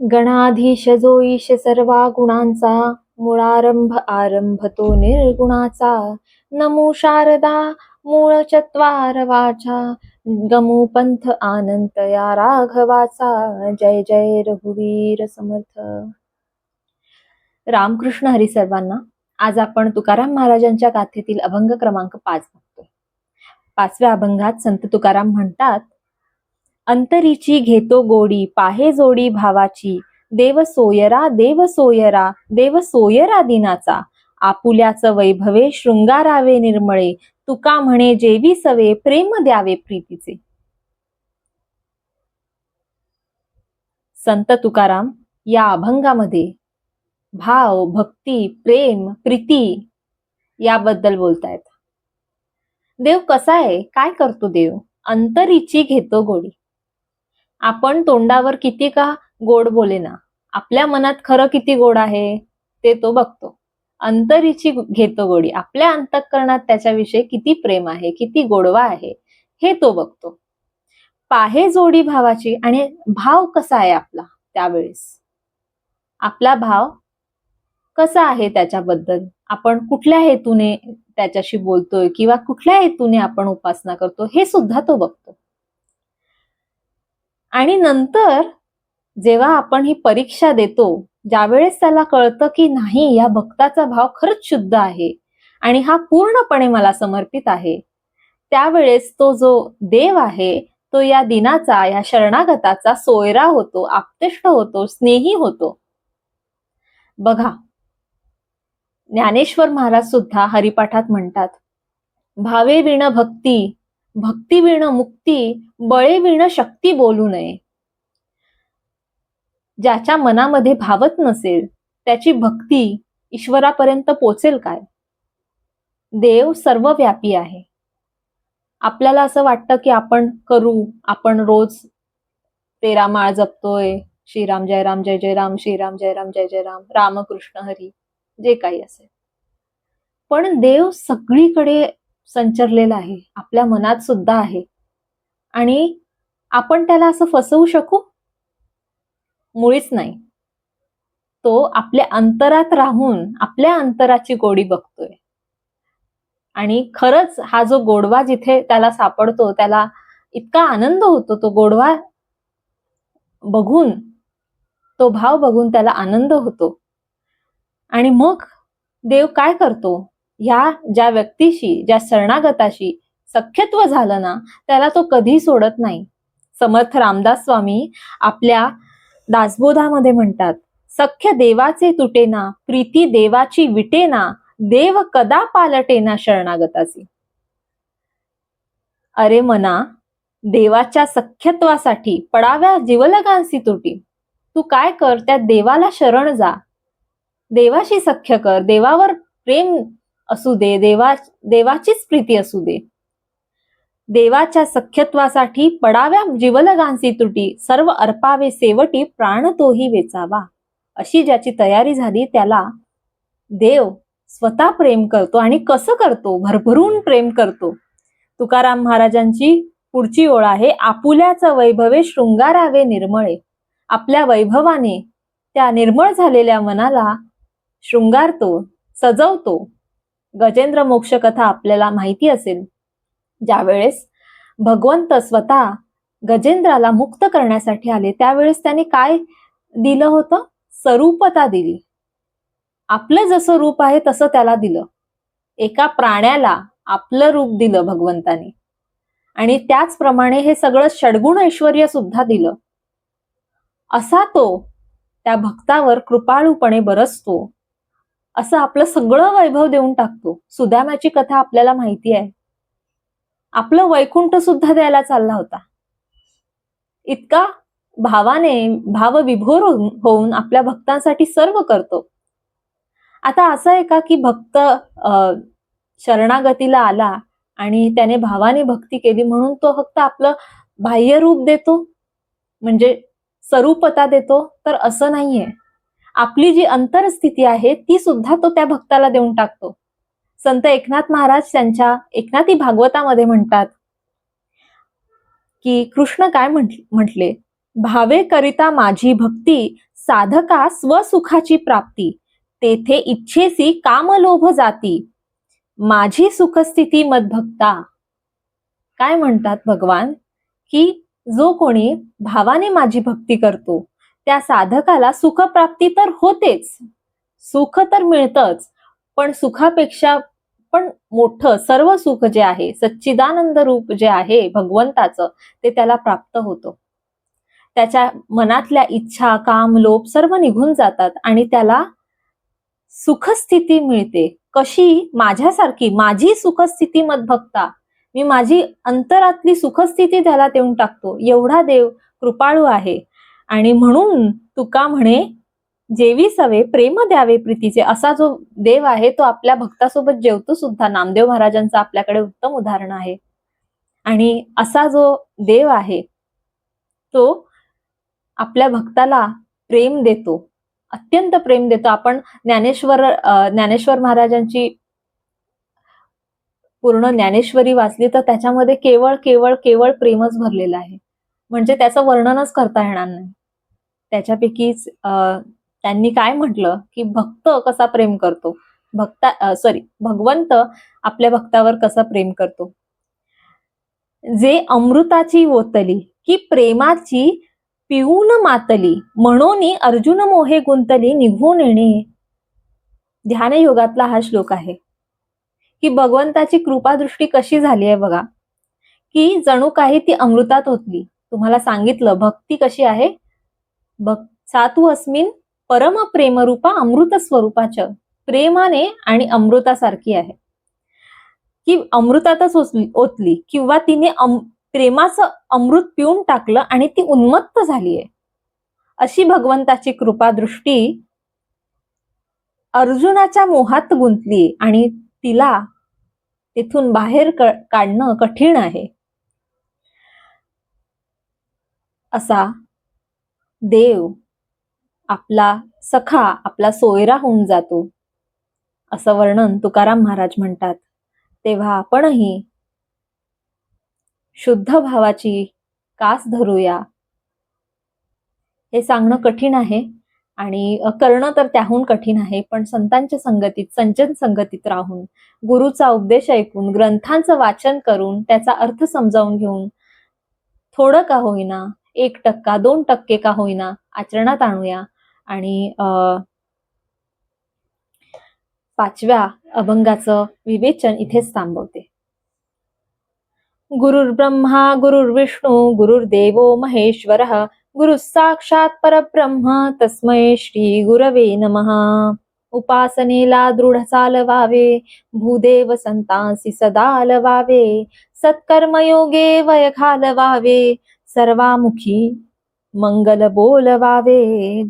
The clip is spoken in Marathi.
गणाधीश जो ईश सर्वा गुणांचा, मूळारंभ आरंभ तो निर्गुणाचा. नमो शारदा मूळ चत्वार वाचा, गमू पंथ आनंत या राघवाचा. जय जय रघुवीर समर्थ. रामकृष्ण हरी सर्वांना. आज आपण तुकाराम महाराजांच्या गाथेतील अभंग क्रमांक 5 बघतोय. 5व्या अभंगात संत तुकाराम म्हणतात, अंतरीची घेतो गोडी पाहे जोडी भावाची, देव सोयरा देव सोयरा देव सोयरा दिनाचा. आपुल्याचं वैभवे शृंगारावे निर्मळे, तुका म्हणे जेवी सवे प्रेम द्यावे प्रीतीचे. संत तुकाराम या अभंगामध्ये भाव, भक्ती, प्रेम, प्रीती याबद्दल बोलतायत. देव कसा आहे, काय करतो देव? अंतरीची घेतो गोडी. आपण तोंडावर किती का गोड बोलेना, आपल्या मनात खरं किती गोड आहे ते तो बघतो. अंतरीची घेतो गोडी, आपल्या अंतःकरणात त्याच्याविषयी किती प्रेम आहे, किती गोडवा आहे हे तो बघतो. पाहे जोडी भावाची, आणि भाव कसा आहे आपला त्यावेळेस, आपला भाव कसा आहे त्याच्याबद्दल, आपण कुठल्या हेतूने त्याच्याशी बोलतोय किंवा कुठल्या हेतूने आपण उपासना करतो हे सुद्धा तो बघतो. आणि नंतर जेव्हा आपण ही परीक्षा देतो, ज्यावेळेस त्याला कळतं की नाही, या भक्ताचा भाव खरंच शुद्ध आहे आणि हा पूर्णपणे मला समर्पित आहे, त्यावेळेस तो जो देव आहे तो या दिनाचा, या शरणागताचा सोयरा होतो, आप्तेष्ट होतो, स्नेही होतो. बघा, ज्ञानेश्वर महाराज सुद्धा हरिपाठात म्हणतात, भावे विण भक्ती, भक्ती विण मुक्ती, बळे विण शक्ती बोलू नये. ज्याच्या मनामध्ये भावत नसेल त्याची भक्ती ईश्वरापर्यंत पोचेल काय? देव सर्वव्यापी आहे. आपल्याला असं वाटतं की आपण रोज 13 माळ जपतोय, श्रीराम जय राम जय जय राम, श्रीराम जय राम जय जय राम, रामकृष्ण हरी, जे काही असेल. पण देव सगळीकडे संचरलेला आहे, आपल्या मनात सुद्धा आहे. आणि आपण त्याला असं फसवू शकू? मुळीच नाही. तो आपल्या अंतरात राहून आपल्या अंतराची गोडी बघतोय. आणि खरंच हा जो गोडवा जिथे त्याला सापडतो, त्याला इतका आनंद होतो. तो गोडवा बघून, तो भाव बघून त्याला आनंद होतो. आणि मग देव काय करतो, ह्या ज्या व्यक्तीशी, ज्या शरणागताशी सख्यत्व झालं ना, त्याला तो कधी सोडत नाही. समर्थ रामदास स्वामी आपल्या दासबोधामध्ये म्हणतात, सख्य देवाचे तुटेना, प्रीती देवाची विटेना, देव कदा पालटेना शरणागताची. अरे मना, देवाच्या सख्यत्वासाठी पडाव्या जीवलगांसी तुटी. तू काय कर, त्या देवाला शरण जा, देवाशी सख्य कर, देवावर प्रेम असू दे, देवाचीच प्रीती असू दे. देवाच्या सख्यत्वासाठी पडाव्या जीवलगांसी तुटी, सर्व अर्पावे सेवटी, प्राण तोही वेचावा. अशी ज्याची तयारी झाली त्याला देव स्वतः प्रेम करतो. आणि कसं करतो? भरभरून प्रेम करतो. तुकाराम महाराजांची पुढची ओळ आहे, आपुल्याचं वैभवे शृंगारावे निर्मळे. आपल्या वैभवाने त्या निर्मळ झालेल्या मनाला शृंगारतो, सजवतो. गजेंद्र मोक्ष कथा आपल्याला माहिती असेल, ज्यावेळेस भगवंत स्वतः गजेंद्राला मुक्त करण्यासाठी आले, त्यावेळेस त्याने काय दिलं होतं? स्वरूपता दिली. आपलं जसं रूप आहे तसं त्याला दिलं. एका प्राण्याला आपलं रूप दिलं भगवंताने. आणि त्याचप्रमाणे हे सगळं षड्गुण ऐश्वर्य सुद्धा दिलं. असा तो त्या भक्तावर कृपाळूपणे बरसतो. असं आपलं सगळं वैभव देऊन टाकतो. सुदाम्याची कथा आपल्याला माहिती आहे. आपलं वैकुंठ सुद्धा द्यायला चालला होता. इतका भावाने भावविभोर होऊन आपल्या भक्तांसाठी सर्व करतो. आता असं आहे का की भक्त शरणागतीला आला आणि त्याने भावाने भक्ती केली म्हणून तो फक्त आपलं बाह्य रूप देतो, म्हणजे स्वरूपता देतो? तर असं नाहीये. आपली जी अंतरस्थिती आहे ती सुद्धा तो त्या भक्ताला देऊन टाकतो. संत एकनाथ महाराज त्यांच्या एकनाथी भागवतामध्ये म्हणतात की कृष्ण काय म्हटले, भावे करिता माझी भक्ती, साधका स्वसुखाची प्राप्ती, तेथे इच्छेसी कामलोभ जाती, माझी सुखस्थिती मदभक्ता. काय म्हणतात भगवान, की जो कोणी भावाने माझी भक्ती करतो त्या साधकाला सुखप्राप्ती तर होतेच, सुख तर मिळतच, पण सुखापेक्षा पण मोठं सर्व सुख जे आहे, सच्चिदानंद रूप जे आहे भगवंताचं, ते त्याला प्राप्त होतं. त्याच्या मनातल्या इच्छा, काम, लोभ सर्व निघून जातात आणि त्याला सुखस्थिती मिळते. कशी? माझ्यासारखी, माझी सुखस्थिती मदभक्ता. मी माझी अंतरातली सुखस्थिती त्याला देऊन टाकतो. एवढा देव कृपाळू आहे. आणि म्हणून तुका म्हणे, जेवी सवे प्रेम द्यावे प्रीतीचे. असा जो देव आहे तो आपल्या भक्तासोबत जेवतो सुद्धा. नामदेव महाराजांचं आपल्याकडे उत्तम उदाहरण आहे. आणि असा जो देव आहे तो आपल्या भक्ताला प्रेम देतो, अत्यंत प्रेम देतो. आपण ज्ञानेश्वर महाराजांची पूर्ण ज्ञानेश्वरी वाचली तर त्याच्यामध्ये केवळ केवळ केवळ प्रेमच भरलेलं आहे. म्हणजे त्याचं वर्णनच करता येणार नाही. त्याच्यापैकीच त्यांनी काय म्हटलं, की भक्त कसा प्रेम करतो, भगवंत आपल्या भक्तावर कसा प्रेम करतो. जे अमृताची ओतली की प्रेमाची पिऊन मातली, म्हणून अर्जुन मोहे गुंतली निघून येणे. ध्यान योगातला हा श्लोक आहे, की भगवंताची कृपादृष्टी कशी झाली आहे बघा, की जणू काही ती अमृतात ओतली. तुम्हाला सांगितलं भक्ती कशी आहे, सातू अस्मिन परम प्रेमरूपा अमृत स्वरूपाच्या, प्रेमाने आणि अमृतासारखी आहे, की अमृतातच ओतली किंवा तिने प्रेमाचं अमृत पिऊन टाकलं आणि ती उन्मत्त झालीये. अशी भगवंताची कृपादृष्टी अर्जुनाच्या मोहात गुंतली आणि तिला तिथून बाहेर काढणं कठीण आहे. असा देव आपला सखा, आपला सोयरा होऊन जातो, असं वर्णन तुकाराम महाराज म्हणतात. तेव्हा आपणही शुद्ध भावाची कास धरूया. हे सांगणं कठीण आहे आणि करणं तर त्याहून कठीण आहे. पण संतांच्या संगतीत, संचन संगतीत राहून, गुरुचा उपदेश ऐकून, ग्रंथांचं वाचन करून, त्याचा अर्थ समजावून घेऊन, थोडं का होईना, 1%, 2% का होईना आचरणात आणूया. आणि 5व्या अभंगाचं विवेचन इथेच थांबवते. गुरुर्ब्रह्मा गुरुर्विष्णू गुरुर्देवो महेश्वरः, गुरु साक्षात परब्रह्म तस्मै श्री गुरवे नमः. उपासनेला दृढ चालवावे, भूदेव संतांसी सदा लवावे, सत्कर्मयोगे वय घालवावे, सर्वामुखी मंगल बोलवावे.